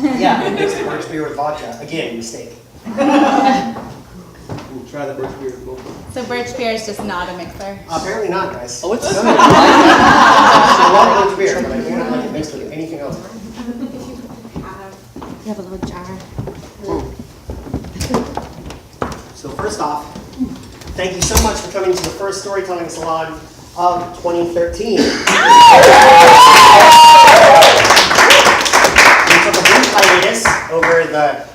Yeah, mixed birch beer with vodka. Again, mistake. We'll try the birch beer. So birch beer is just not a mixer? Apparently not, guys. Oh, it's I good. love birch beer, but I do not like it mixed with anything else. You have a little jar. So first off, thank you so much for coming to the first storytelling salon of 2013. We took a brief hiatus over the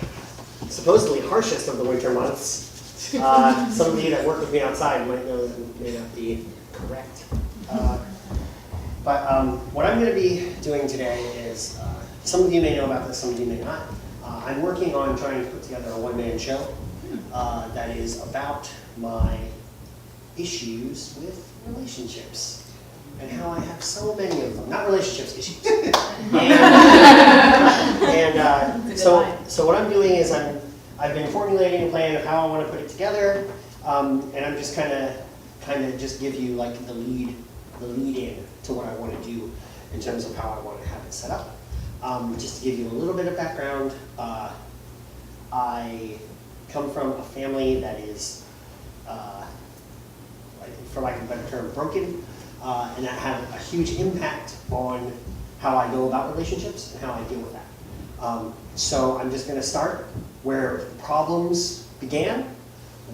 supposedly harshest of the winter months. Some of you that work with me outside might know that may not be correct. But what I'm going to be doing today is, some of you may know about this, some of you may not. I'm working on trying to put together a one-man show that is about my issues with relationships and how I have so many of them. Not relationships, issues. So what I'm doing is I've been formulating a plan of how I want to put it together, and I'm just kind of just give you like the lead in to what I want to do in terms of how I want to have it set up. Just to give you a little bit of background, I come from a family that is, for lack of a better term, broken, and that had a huge impact on how I go about relationships and how I deal with that. So I'm just going to start where problems began,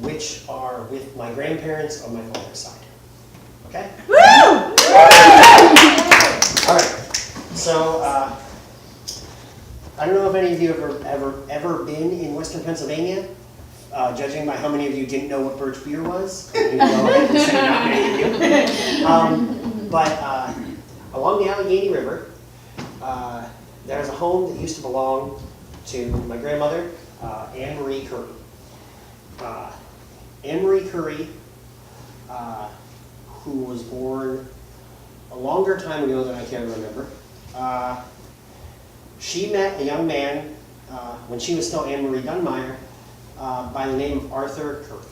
which are with my grandparents on my father's side. Okay? Woo! All right. So I don't know if any of you have ever been in Western Pennsylvania. Judging by how many of you didn't know what birch beer was, you know, I can say not many of you. But along the Allegheny River, there's a home that used to belong to my grandmother, Anne Marie Curry. Anne Marie Curry, who was born a longer time ago than I can remember. She met a young man when she was still Anne Marie Dunmeyer by the name of Arthur Curry.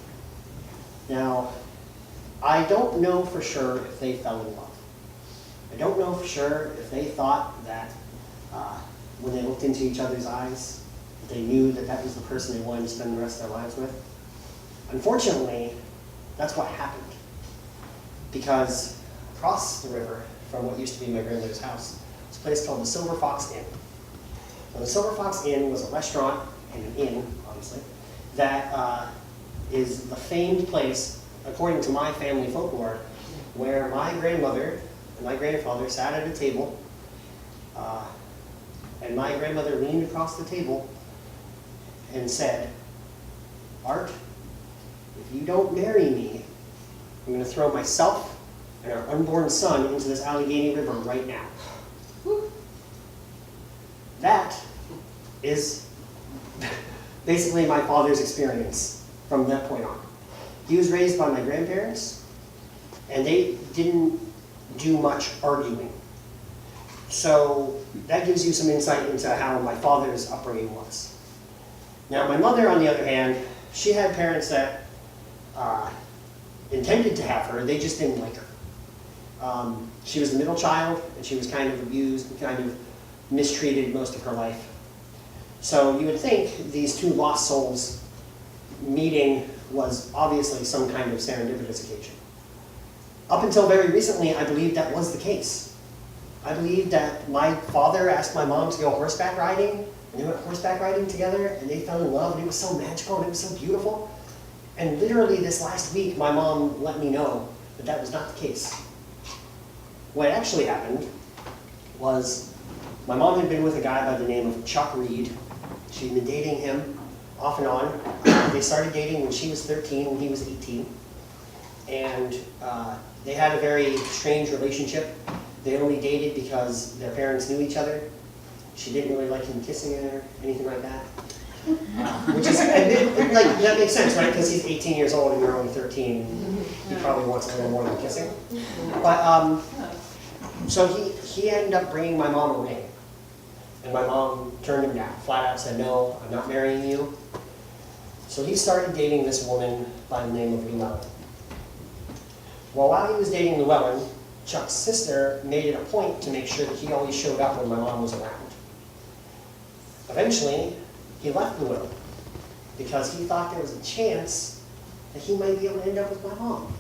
Now, I don't know for sure if they fell in love. I don't know for sure if they thought that when they looked into each other's eyes, they knew that that was the person they wanted to spend the rest of their lives with. Unfortunately, that's what happened. Because across the river from what used to be my grandmother's house, was a place called the Silver Fox Inn. Now, the Silver Fox Inn was a restaurant and an inn, obviously, that is the famed place, according to my family folklore, where my grandmother and my grandfather sat at a table, and my grandmother leaned across the table and said, "Art, if you don't marry me, I'm going to throw myself and our unborn son into this Allegheny River right now." That is basically my father's experience from that point on. He was raised by my grandparents, and they didn't do much arguing. So that gives you some insight into how my father's upbringing was. Now, my mother, on the other hand, she had parents that intended to have her, they just didn't like her. She was the middle child, and she was kind of abused and kind of mistreated most of her life. So you would think these two lost souls meeting was obviously some kind of serendipitous occasion. Up until very recently, I believed that was the case. I believed that my father asked my mom to go horseback riding, and they went horseback riding together, and they fell in love, and it was so magical, and it was so beautiful. And literally this last week, my mom let me know that that was not the case. What actually happened was my mom had been with a guy by the name of Chuck Reed. She'd been dating him off and on. They started dating when she was 13, when he was 18. And they had a very strange relationship. They only dated because their parents knew each other. She didn't really like him kissing her, anything like that. Which is, like, that makes sense, right? Because he's 18 years old and you're only 13. He probably wants a little more than kissing. But, so he ended up bringing my mom a ring. And my mom turned him down, flat out said, "No, I'm not marrying you." So he started dating this woman by the name of Llewellyn. Well, while he was dating Llewellyn, Chuck's sister made it a point to make sure that he always showed up when my mom was around. Eventually, he left Llewellyn because he thought there was a chance that he might be able to end up with my mom.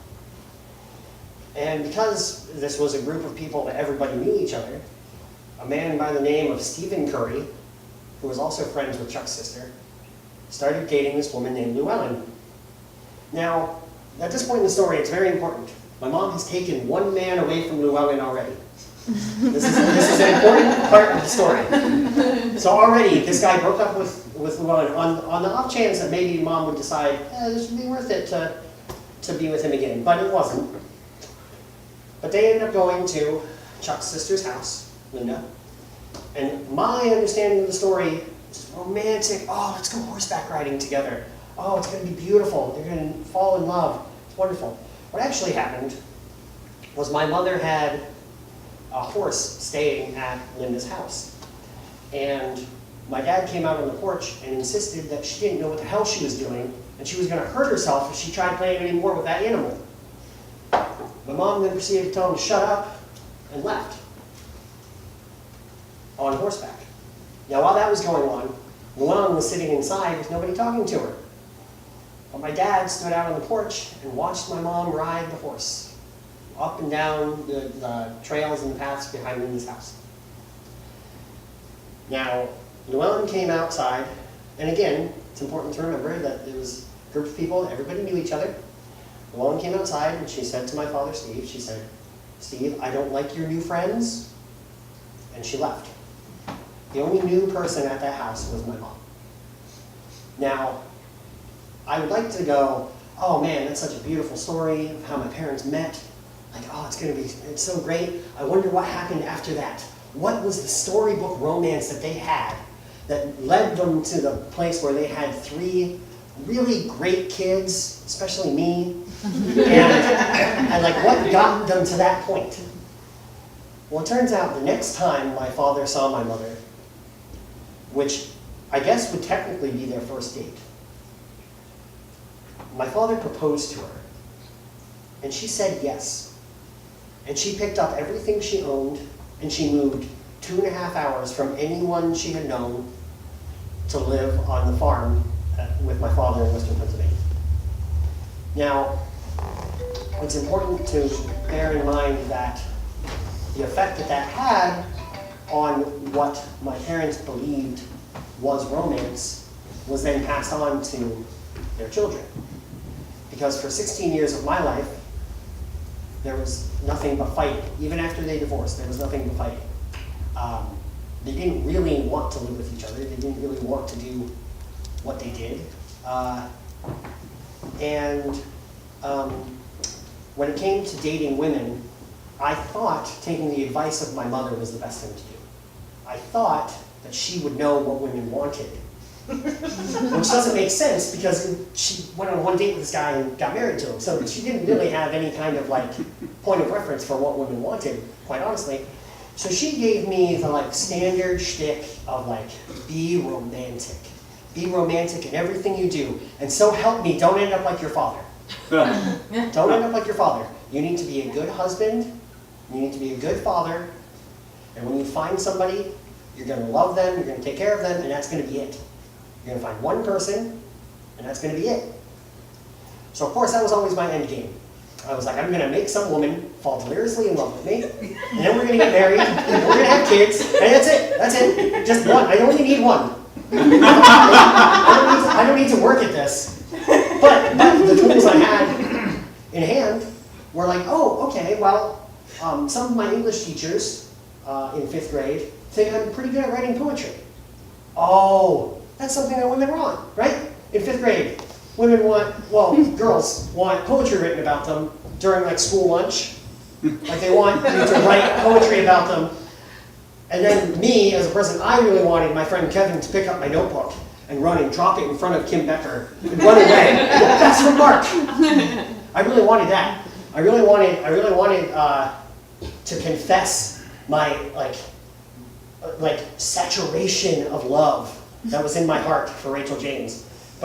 And because this was a group of people that everybody knew each other, a man by the name of Stephen Curry, who was also friends with Chuck's sister, started dating this woman named Llewellyn. Now, at this point in the story, it's very important. My mom has taken one man away from Llewellyn already. This is an important part of the story. So already, this guy broke up with Llewellyn on the off chance that maybe mom would decide, this would be worth it to be with him again, but it wasn't. But they ended up going to Chuck's sister's house, Linda, and my understanding of the story is romantic. Oh, let's go horseback riding together. Oh, it's going to be beautiful. They're going to fall in love. It's wonderful. What actually happened was my mother had a horse staying at Linda's house. And my dad came out on the porch and insisted that she didn't know what the hell she was doing, and she was going to hurt herself if she tried playing any more with that animal. My mom then proceeded to tell him to shut up and left on horseback. Now, while that was going on, Llewellyn was sitting inside with nobody talking to her. But my dad stood out on the porch and watched my mom ride the horse up and down the trails and the paths behind Linda's house. Now, Llewellyn came outside, and again, it's important to remember that it was a group of people, everybody knew each other. Llewellyn came outside and she said to my father, Steve, she said, Steve, I don't like your new friends, and she left. The only new person at that house was my mom. Now, I would like to go, oh man, that's such a beautiful story of how my parents met. Like, oh, it's so great. I wonder what happened after that. What was the storybook romance that they had that led them to the place where they had 3 really great kids, especially me, and like what got them to that point? Well, it turns out the next time my father saw my mother, which I guess would technically be their first date, my father proposed to her, and she said yes. And she picked up everything she owned, and she moved 2.5 hours from anyone she had known to live on the farm with my father in Western Pennsylvania. Now, it's important to bear in mind that the effect that that had on what my parents believed was romance was then passed on to their children. Because for 16 years of my life, there was nothing but fighting. Even after they divorced, there was nothing but fighting. They didn't really want to live with each other. They didn't really want to do what they did. When it came to dating women, I thought taking the advice of my mother was the best thing to do. I thought that she would know what women wanted. Which doesn't make sense because she went on one date with this guy and got married to him. So she didn't really have any kind of like point of reference for what women wanted, quite honestly. So she gave me the like standard shtick of like, be romantic. Be romantic in everything you do. And so help me, don't end up like your father. Don't end up like your father. You need to be a good husband. You need to be a good father. And when you find somebody, you're going to love them, you're going to take care of them, and that's going to be it. You're going to find one person, and that's going to be it. So of course, that was always my end game. I was like, I'm going to make some woman fall deliriously in love with me, and then we're going to get married, and then we're going to have kids, and that's it. That's it. Just one. I only need one. I don't need to work at this. But the tools I had in hand were like, oh, okay, well, some of my English teachers in 5th grade think I'm pretty good at writing poetry. Oh, that's something that women want, right? In 5th grade, women want, well, girls want poetry written about them during like school lunch. Like they want you to write poetry about them. And then me, as a person, I really wanted my friend Kevin to pick up my notebook and run and drop it in front of Kim Becker and run away. That's from Mark. I really wanted that. I really wanted to confess my like saturation of love that was in my heart for Rachel James.